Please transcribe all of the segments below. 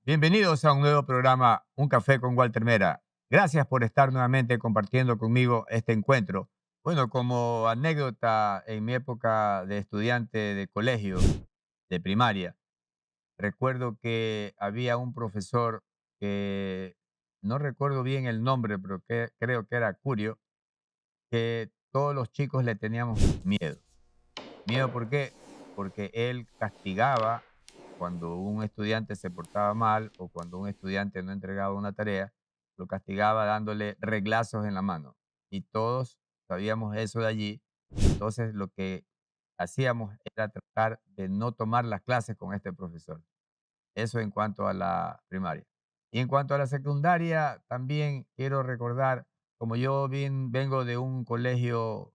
Bienvenidos a un nuevo programa, Un Café con Walter Mera. Gracias por estar nuevamente compartiendo conmigo este encuentro. Bueno, como anécdota, en mi época de estudiante de colegio, de primaria, recuerdo que había un profesor que no recuerdo bien el nombre, pero que creo que era Curio, que todos los chicos le teníamos miedo. ¿Miedo por qué? Porque él castigaba cuando un estudiante se portaba mal o cuando un estudiante no entregaba una tarea, lo castigaba dándole reglazos en la mano. Y todos sabíamos eso de allí. Entonces lo que hacíamos era tratar de no tomar las clases con este profesor. Eso en cuanto a la primaria. Y en cuanto a la secundaria, también quiero recordar, como yo vengo de un colegio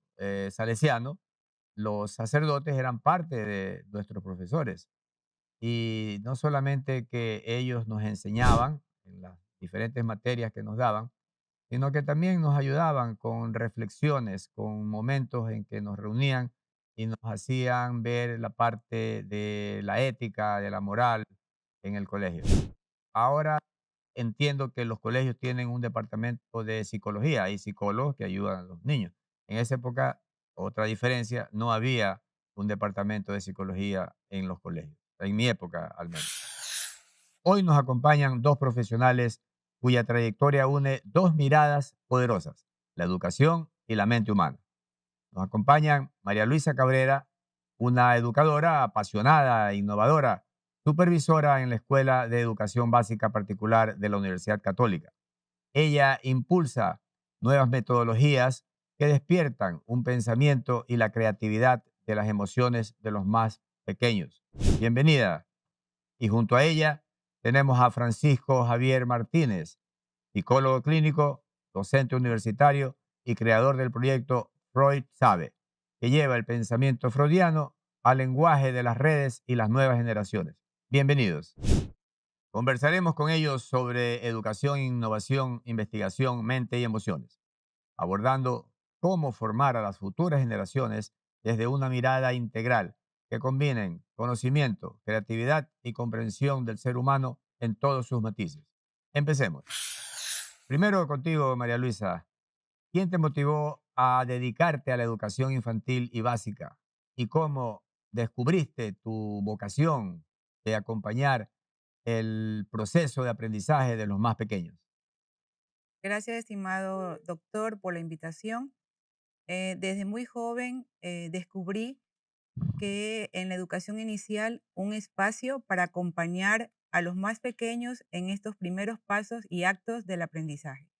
salesiano, los sacerdotes eran parte de nuestros profesores. Y no solamente que ellos nos enseñaban en las diferentes materias que nos daban, sino que también nos ayudaban con reflexiones, con momentos en que nos reunían y nos hacían ver la parte de la ética, de la moral en el colegio. Ahora entiendo que los colegios tienen un departamento de psicología, hay psicólogos que ayudan a los niños. En esa época, otra diferencia, no había un departamento de psicología en los colegios, en mi época al menos. Hoy nos acompañan dos profesionales cuya trayectoria une dos miradas poderosas, la educación y la mente humana. Nos acompañan María Luisa Cabrera, una educadora apasionada e innovadora, supervisora en la Escuela de Educación Básica Particular de la Universidad Católica. Ella impulsa nuevas metodologías que despiertan un pensamiento y la creatividad de las emociones de los más pequeños. Bienvenida. Y junto a ella tenemos a Francisco Javier Martínez, psicólogo clínico, docente universitario y creador del proyecto Freud Sabe, que lleva el pensamiento freudiano al lenguaje de las redes y las nuevas generaciones. Bienvenidos. Conversaremos con ellos sobre educación, innovación, investigación, mente y emociones, abordando cómo formar a las futuras generaciones desde una mirada integral que combinen conocimiento, creatividad y comprensión del ser humano en todos sus matices. Empecemos. Primero contigo, María Luisa. ¿Quién te motivó a dedicarte a la educación infantil y básica? ¿Y cómo descubriste tu vocación de acompañar el proceso de aprendizaje de los más pequeños? Gracias, estimado doctor, por la invitación. Desde muy joven descubrí que en la educación inicial un espacio para acompañar a los más pequeños en estos primeros pasos y actos del aprendizaje.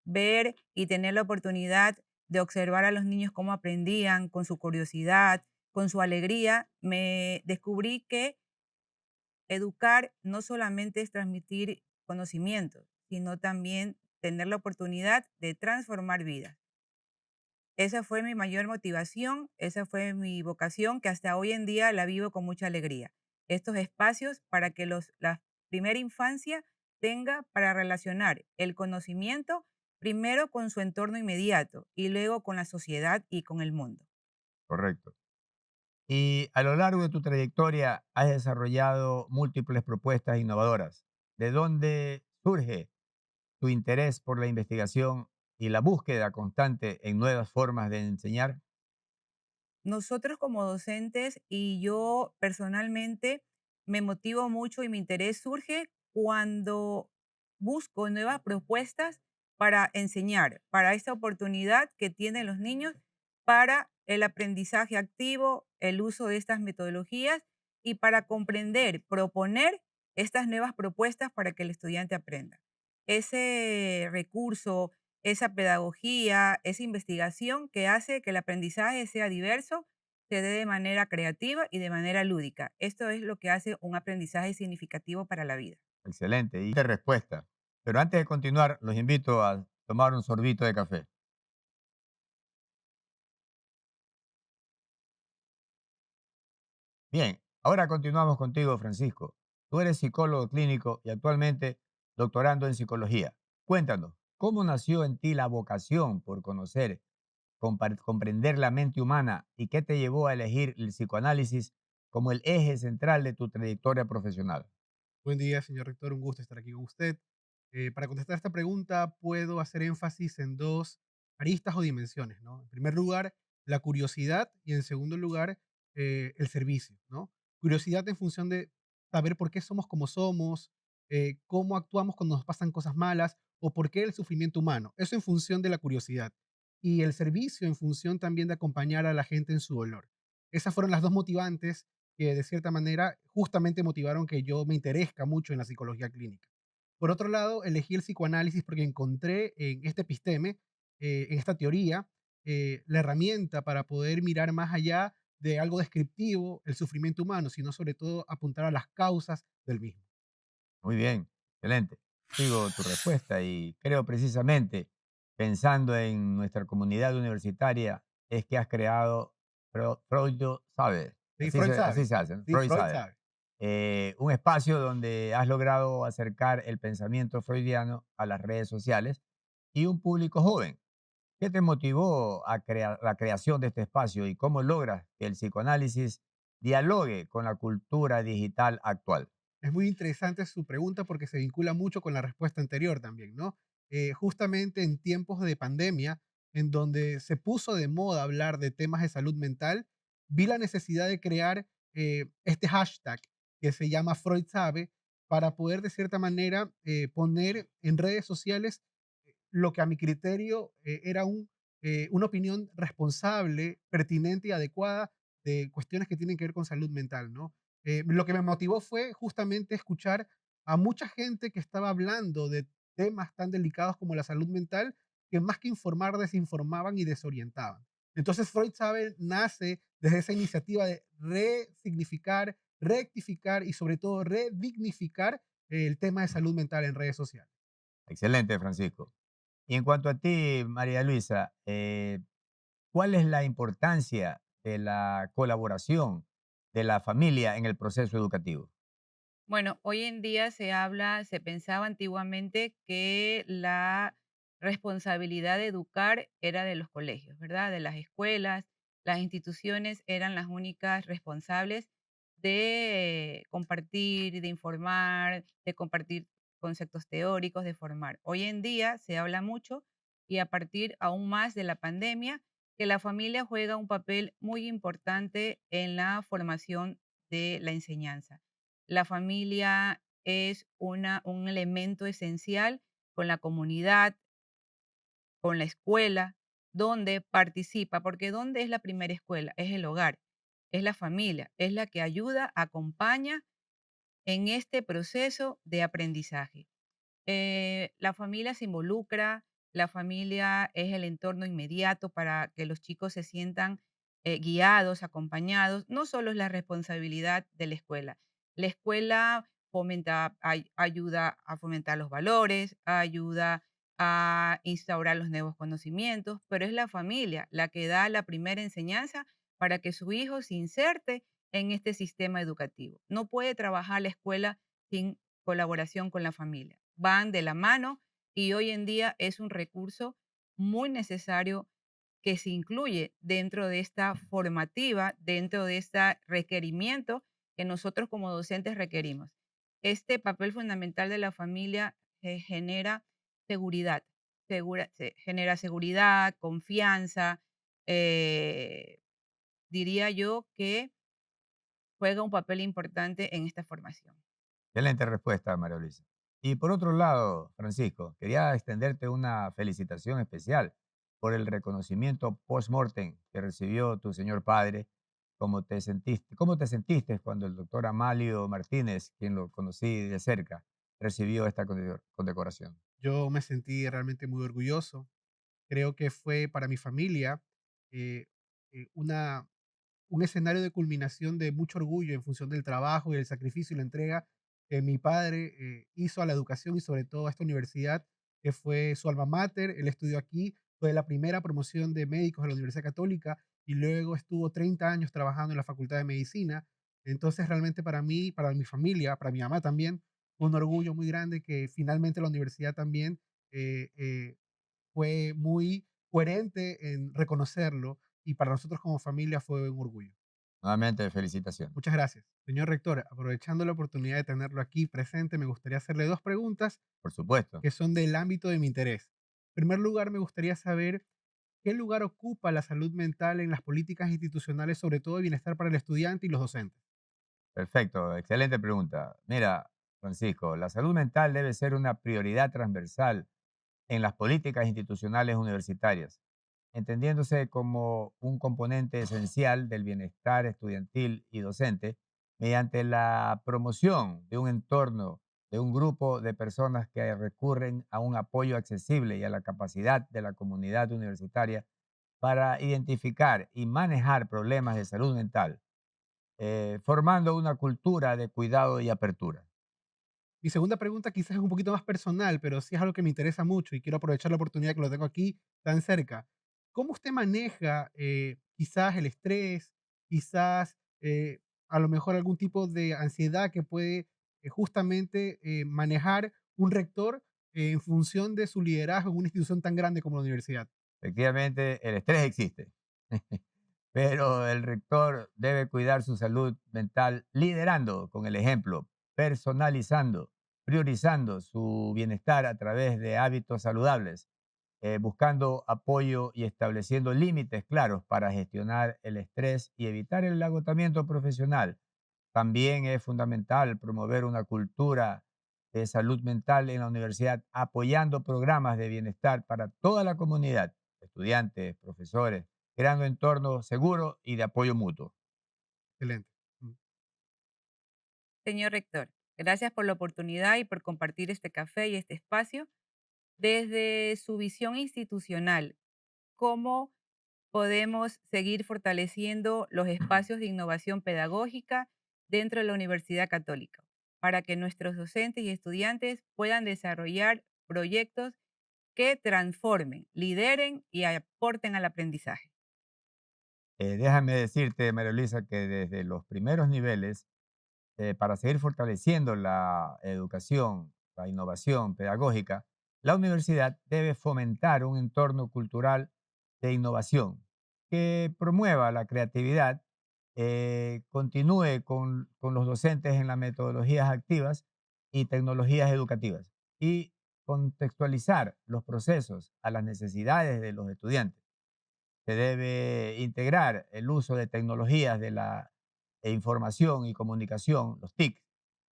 Ver y tener la oportunidad de observar a los niños cómo aprendían, con su curiosidad, con su alegría, me descubrí que educar no solamente es transmitir conocimientos, sino también tener la oportunidad de transformar vidas. Esa fue mi mayor motivación, esa fue mi vocación que hasta hoy en día la vivo con mucha alegría. Estos espacios para que la primera infancia tenga para relacionar el conocimiento primero con su entorno inmediato y luego con la sociedad y con el mundo. Correcto. Y a lo largo de tu trayectoria has desarrollado múltiples propuestas innovadoras. ¿De dónde surge tu interés por la investigación y la búsqueda constante en nuevas formas de enseñar? Nosotros como docentes y yo personalmente me motivo mucho y mi interés surge cuando busco nuevas propuestas para enseñar, para esta oportunidad que tienen los niños para el aprendizaje activo, el uso de estas metodologías y para comprender, proponer estas nuevas propuestas para que el estudiante aprenda. Ese recurso, esa pedagogía, esa investigación que hace que el aprendizaje sea diverso, se dé de manera creativa y de manera lúdica. Esto es lo que hace un aprendizaje significativo para la vida. Excelente. Y de respuesta. Pero antes de continuar, los invito a tomar un sorbito de café. Bien, ahora continuamos contigo, Francisco. Tú eres psicólogo clínico y actualmente doctorando en psicología. Cuéntanos, ¿cómo nació en ti la vocación por conocer, comprender la mente humana y qué te llevó a elegir el psicoanálisis como el eje central de tu trayectoria profesional? Buen día, señor rector, un gusto estar aquí con usted. Para contestar esta pregunta, puedo hacer énfasis en dos aristas o dimensiones, ¿no? En primer lugar, la curiosidad y en segundo lugar, el servicio, ¿no? Curiosidad en función de saber por qué somos como somos, cómo actuamos cuando nos pasan cosas malas o por qué el sufrimiento humano. Eso en función de la curiosidad. Y el servicio en función también de acompañar a la gente en su dolor. Esas fueron las dos motivantes que de cierta manera justamente motivaron que yo me interese mucho en la psicología clínica. Por otro lado, elegí el psicoanálisis porque encontré en este episteme, en esta teoría, la herramienta para poder mirar más allá de algo descriptivo, el sufrimiento humano, sino sobre todo apuntar a las causas del mismo. Muy bien, excelente. Sigo tu respuesta y creo precisamente, pensando en nuestra comunidad universitaria, es que has creado Freud sabe, Sí, Freud así sabe. se hace, ¿no? Sí, Freud Freud sabe. sabe. Un espacio donde has logrado acercar el pensamiento freudiano a las redes sociales y un público joven. ¿Qué te motivó a crear la creación de este espacio y cómo logras que el psicoanálisis dialogue con la cultura digital actual? Es muy interesante su pregunta porque se vincula mucho con la respuesta anterior también, ¿no? Justamente en tiempos de pandemia, en donde se puso de moda hablar de temas de salud mental, vi la necesidad de crear este hashtag que se llama Freud Sabe para poder de cierta manera poner en redes sociales lo que a mi criterio era una opinión responsable, pertinente y adecuada de cuestiones que tienen que ver con salud mental, ¿no? Lo que me motivó fue justamente escuchar a mucha gente que estaba hablando de temas tan delicados como la salud mental, que más que informar, desinformaban y desorientaban. Entonces Freud sabe, nace desde esa iniciativa de resignificar, rectificar y sobre todo redignificar el tema de salud mental en redes sociales. Excelente, Francisco. Y en cuanto a ti, María Luisa, ¿cuál es la importancia de la colaboración de la familia en el proceso educativo? Bueno, hoy en día se pensaba antiguamente que la responsabilidad de educar era de los colegios, ¿verdad? De las escuelas, las instituciones eran las únicas responsables de compartir, de informar, de compartir conceptos teóricos, de formar. Hoy en día se habla mucho y a partir aún más de la pandemia, que la familia juega un papel muy importante en la formación de la enseñanza. La familia es un elemento esencial con la comunidad, con la escuela, donde participa, porque ¿dónde es la primera escuela? Es el hogar, es la familia, es la que ayuda, acompaña en este proceso de aprendizaje. La familia se involucra, la familia es el entorno inmediato para que los chicos se sientan guiados, acompañados. No solo es la responsabilidad de la escuela ayuda a fomentar los valores, ayuda a instaurar los nuevos conocimientos, pero es la familia la que da la primera enseñanza para que su hijo se inserte en este sistema educativo. No puede trabajar la escuela sin colaboración con la familia. Van de la mano y hoy en día es un recurso muy necesario que se incluye dentro de esta formativa, dentro de este requerimiento que nosotros como docentes requerimos. Este papel fundamental de la familia genera seguridad, genera seguridad, confianza. eh, Diría yo que juega un papel importante en esta formación. Excelente respuesta, María Luisa. Y por otro lado, Francisco, quería extenderte una felicitación especial por el reconocimiento post-mortem que recibió tu señor padre. Cómo te sentiste cuando el doctor Amalio Martínez, quien lo conocí de cerca, recibió esta condecoración? Yo me sentí realmente muy orgulloso. Creo que fue para mi familia eh, una un escenario de culminación de mucho orgullo en función del trabajo y el sacrificio y la entrega que mi padre hizo a la educación y sobre todo a esta universidad que fue su alma mater. Él estudió aquí, fue la primera promoción de médicos de la Universidad Católica y luego estuvo 30 años trabajando en la Facultad de Medicina. Entonces realmente para mí, para mi familia, para mi mamá también, fue un orgullo muy grande que finalmente la universidad también eh, eh, fue muy coherente en reconocerlo y para nosotros como familia fue un orgullo. Nuevamente, felicitaciones. Muchas gracias. Señor rector, aprovechando la oportunidad de tenerlo aquí presente, me gustaría hacerle dos preguntas Por supuesto. que son del ámbito de mi interés. En primer lugar, me gustaría saber qué lugar ocupa la salud mental en las políticas institucionales, sobre todo de bienestar para el estudiante y los docentes. Perfecto, excelente pregunta. Mira, Francisco, la salud mental debe ser una prioridad transversal en las políticas institucionales universitarias, entendiéndose como un componente esencial del bienestar estudiantil y docente mediante la promoción de un entorno, de un grupo de personas que recurren a un apoyo accesible y a la capacidad de la comunidad universitaria para identificar y manejar problemas de salud mental, formando una cultura de cuidado y apertura. Mi segunda pregunta quizás es un poquito más personal, pero sí es algo que me interesa mucho y quiero aprovechar la oportunidad que lo tengo aquí tan cerca. ¿Cómo usted maneja quizás el estrés, quizás a lo mejor algún tipo de ansiedad que puede justamente manejar un rector en función de su liderazgo en una institución tan grande como la universidad? Efectivamente, el estrés existe, pero el rector debe cuidar su salud mental liderando con el ejemplo, personalizando, priorizando su bienestar a través de hábitos saludables, buscando apoyo y estableciendo límites claros para gestionar el estrés y evitar el agotamiento profesional. También es fundamental promover una cultura de salud mental en la universidad, apoyando programas de bienestar para toda la comunidad, estudiantes, profesores, creando entornos seguros y de apoyo mutuo. Excelente. Mm. Señor rector, gracias por la oportunidad y por compartir este café y este espacio. Desde su visión institucional, ¿cómo podemos seguir fortaleciendo los espacios de innovación pedagógica dentro de la Universidad Católica para que nuestros docentes y estudiantes puedan desarrollar proyectos que transformen, lideren y aporten al aprendizaje? Déjame decirte, María Luisa, que desde los primeros niveles, para seguir fortaleciendo la educación, la innovación pedagógica, la universidad debe fomentar un entorno cultural de innovación que promueva la creatividad, continúe con los docentes en las metodologías activas y tecnologías educativas y contextualizar los procesos a las necesidades de los estudiantes. Se debe integrar el uso de tecnologías de la información y comunicación, los TIC,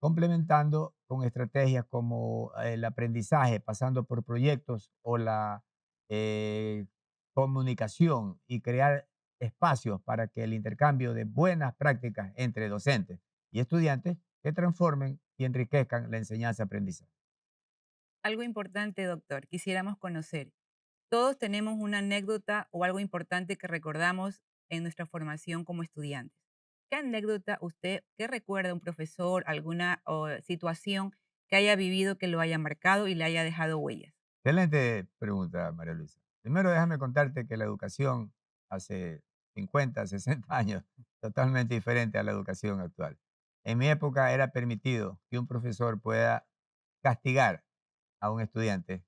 complementando con estrategias como el aprendizaje, pasando por proyectos o la eh, comunicación y crear espacios para que el intercambio de buenas prácticas entre docentes y estudiantes que transformen y enriquezcan la enseñanza-aprendizaje. Algo importante, doctor, quisiéramos conocer. Todos tenemos una anécdota o algo importante que recordamos en nuestra formación como estudiantes. ¿Qué anécdota usted, qué recuerda un profesor, alguna situación que haya vivido que lo haya marcado y le haya dejado huellas? Excelente pregunta, María Luisa. Primero, déjame contarte que la educación hace 50, 60 años, totalmente diferente a la educación actual. En mi época era permitido que un profesor pueda castigar a un estudiante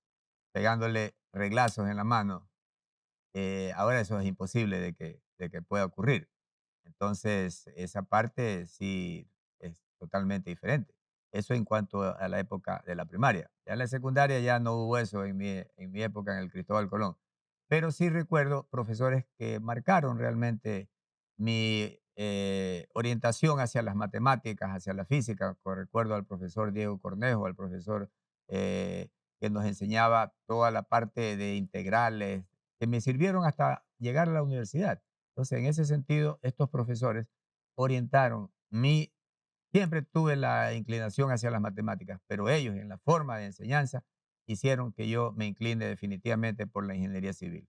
pegándole reglazos en la mano. Ahora eso es imposible de que pueda ocurrir. Entonces, esa parte sí es totalmente diferente. Eso en cuanto a la época de la primaria. Ya en la secundaria ya no hubo eso en mi época en el Cristóbal Colón. Pero sí recuerdo profesores que marcaron realmente mi orientación hacia las matemáticas, hacia la física. Recuerdo al profesor Diego Cornejo, al profesor eh, que nos enseñaba toda la parte de integrales, que me sirvieron hasta llegar a la universidad. Entonces, en ese sentido, estos profesores orientaron mi, siempre tuve la inclinación hacia las matemáticas, pero ellos en la forma de enseñanza hicieron que yo me incline definitivamente por la ingeniería civil.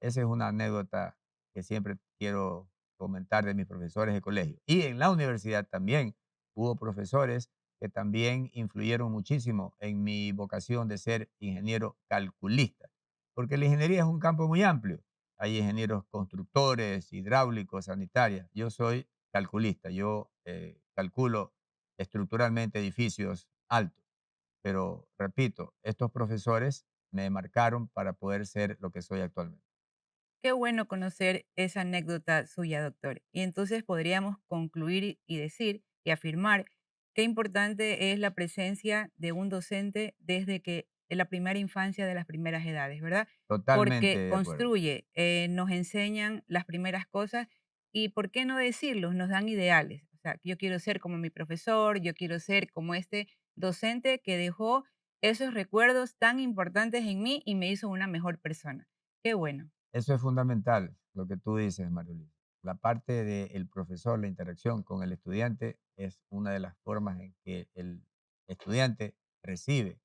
Esa es una anécdota que siempre quiero comentar de mis profesores de colegio. Y en la universidad también hubo profesores que también influyeron muchísimo en mi vocación de ser ingeniero calculista, porque la ingeniería es un campo muy amplio. Hay ingenieros constructores, hidráulicos, sanitarias. Yo soy calculista, yo calculo estructuralmente edificios altos, pero repito, estos profesores me marcaron para poder ser lo que soy actualmente. Qué bueno conocer esa anécdota suya, doctor. Y entonces podríamos concluir y decir y afirmar qué importante es la presencia de un docente desde que en la primera infancia de las primeras edades, ¿verdad? Totalmente Porque de acuerdo. construye, nos enseñan las primeras cosas y, ¿por qué no decirlo? Nos dan ideales. O sea, yo quiero ser como mi profesor, yo quiero ser como este docente que dejó esos recuerdos tan importantes en mí y me hizo una mejor persona. Qué bueno. Eso es fundamental, lo que tú dices, María Luisa. La parte del profesor, la interacción con el estudiante es una de las formas en que el estudiante recibe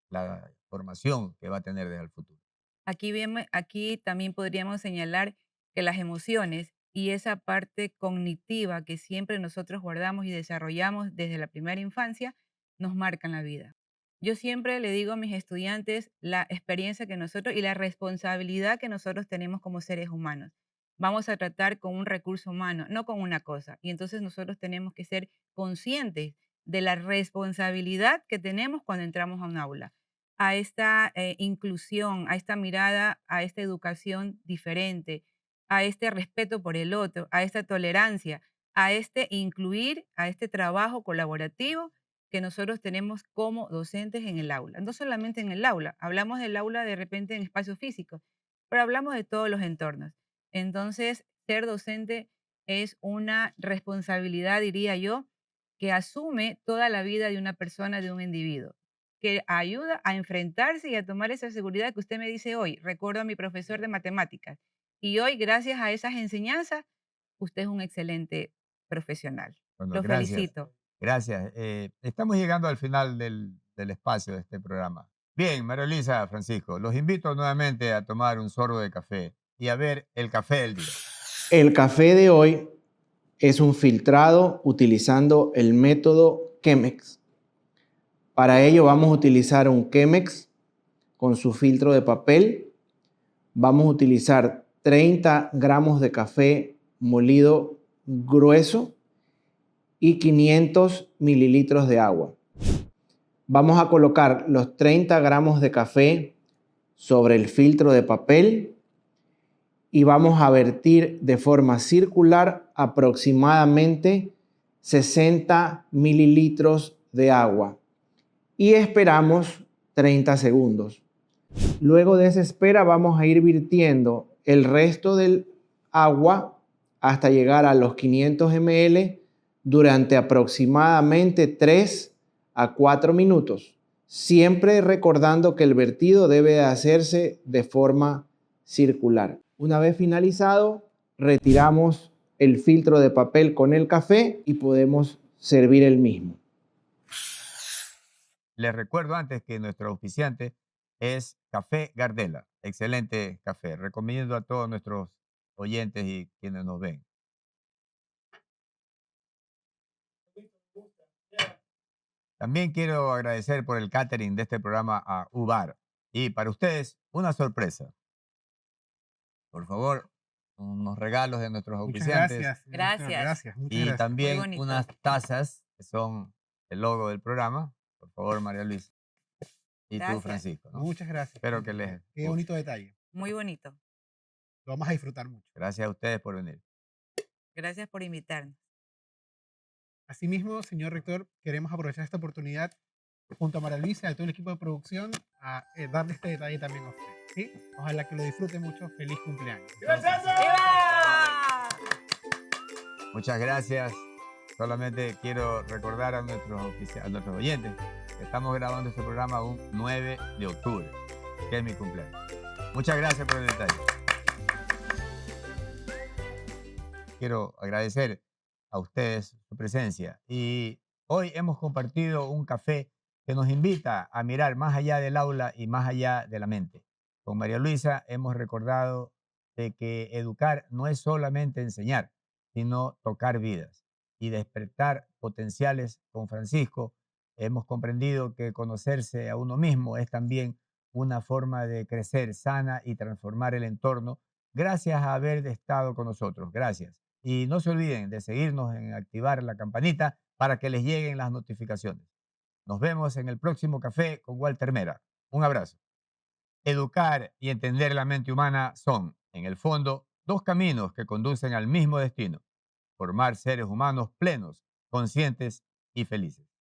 la formación que va a tener desde el futuro. Aquí también podríamos señalar que las emociones y esa parte cognitiva que siempre nosotros guardamos y desarrollamos desde la primera infancia nos marcan la vida. Yo siempre le digo a mis estudiantes la experiencia que nosotros y la responsabilidad que nosotros tenemos como seres humanos. Vamos a tratar con un recurso humano, no con una cosa. Y entonces nosotros tenemos que ser conscientes de la responsabilidad que tenemos cuando entramos a un aula, a esta inclusión, a esta mirada, a esta educación diferente, a este respeto por el otro, a esta tolerancia, a este incluir, a este trabajo colaborativo que nosotros tenemos como docentes en el aula. No solamente en el aula, hablamos del aula de repente en espacio físico, pero hablamos de todos los entornos. Entonces, ser docente es una responsabilidad, diría yo, que asume toda la vida de una persona, de un individuo, que ayuda a enfrentarse y a tomar esa seguridad que usted me dice hoy. Recuerdo a mi profesor de matemáticas y hoy, gracias a esas enseñanzas, usted es un excelente profesional. Bueno, Lo gracias. felicito. Gracias. Estamos llegando al final del espacio de este programa. Bien, María Luisa, Francisco, los invito nuevamente a tomar un sorbo de café y a ver el café del día. El café de hoy es un filtrado utilizando el método Chemex. Para ello vamos a utilizar un Chemex con su filtro de papel. Vamos a utilizar 30 gramos de café molido grueso y 500 mililitros de agua. Vamos a colocar los 30 gramos de café sobre el filtro de papel y vamos a vertir de forma circular aproximadamente 60 mililitros de agua y esperamos 30 segundos. Luego de esa espera vamos a ir virtiendo el resto del agua hasta llegar a los 500 ml durante aproximadamente 3 a 4 minutos, siempre recordando que el vertido debe hacerse de forma circular. Una vez finalizado, retiramos el filtro de papel con el café y podemos servir el mismo. Les recuerdo antes que nuestro auspiciante es Café Gardela. Excelente café. Recomiendo a todos nuestros oyentes y quienes nos ven. También quiero agradecer por el catering de este programa a Ubar. Y para ustedes, una sorpresa. Por favor, unos regalos de nuestros Muchas auspiciantes gracias, doctor. Gracias. Gracias, muchas y gracias. Muy también bonito. unas tazas que son el logo del programa. Por favor, María Luisa. Y tú, Gracias. Francisco, ¿no? Muchas gracias. Espero que les Qué guste. bonito detalle. Muy bonito. Lo vamos a disfrutar mucho. Gracias a ustedes por venir. Gracias por invitarnos. Asimismo, señor rector, queremos aprovechar esta oportunidad junto a María Luisa y a todo el equipo de producción a darle este detalle también a usted. ¿Sí? Ojalá que lo disfrute mucho. Feliz cumpleaños. ¡Viva! Muchas gracias. Solamente quiero recordar a nuestros oyentes que estamos grabando este programa un 9 de octubre, que es mi cumpleaños. Muchas gracias por el detalle. Quiero agradecer a ustedes su presencia y hoy hemos compartido un café que nos invita a mirar más allá del aula y más allá de la mente. Con María Luisa hemos recordado de que educar no es solamente enseñar, sino tocar vidas y despertar potenciales. Con Francisco hemos comprendido que conocerse a uno mismo es también una forma de crecer sana y transformar el entorno. Gracias a haber estado con nosotros. Gracias. Y no se olviden de seguirnos en activar la campanita para que les lleguen las notificaciones. Nos vemos en el próximo café con Walter Mera. Un abrazo. Educar y entender la mente humana son En el fondo, dos caminos que conducen al mismo destino: formar seres humanos plenos, conscientes y felices.